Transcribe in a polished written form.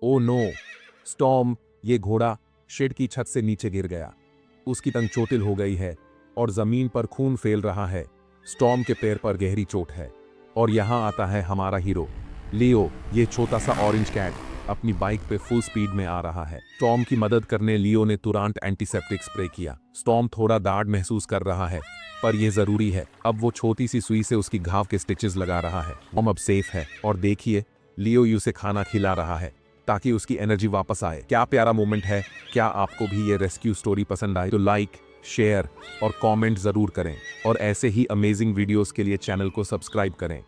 Oh no! Storm, ये घोड़ा shade की छत से नीचे गिर गया। उसकी टंग चोटिल हो गई है और जमीन पर खून फैल रहा है। स्टॉर्म के पैर पर गहरी चोट है। और यहाँ आता है हमारा हीरो, लियो। ये छोटा सा ऑरेंज कैट अपनी बाइक पे फुल स्पीड में आ रहा है। स्टॉर्म की मदद करने लियो ने तुरंत एंटीसेप्टिक स्प्रे किया। स्टॉर्म थोड़ा दाद महसूस कर रहा है, पर यह जरूरी है। अब वो छोटी सी सुई से उसकी घाव के स्टिचेस लगा रहा है। स्टॉर्म अब सेफ है और देखिए, लियो उसे खाना खिला रहा है ताकि उसकी एनर्जी वापस आए। क्या प्यारा मोमेंट है। क्या आपको भी ये रेस्क्यू स्टोरी पसंद आए तो लाइक, शेयर और कमेंट जरूर करें और ऐसे ही अमेजिंग वीडियोस के लिए चैनल को सब्सक्राइब करें।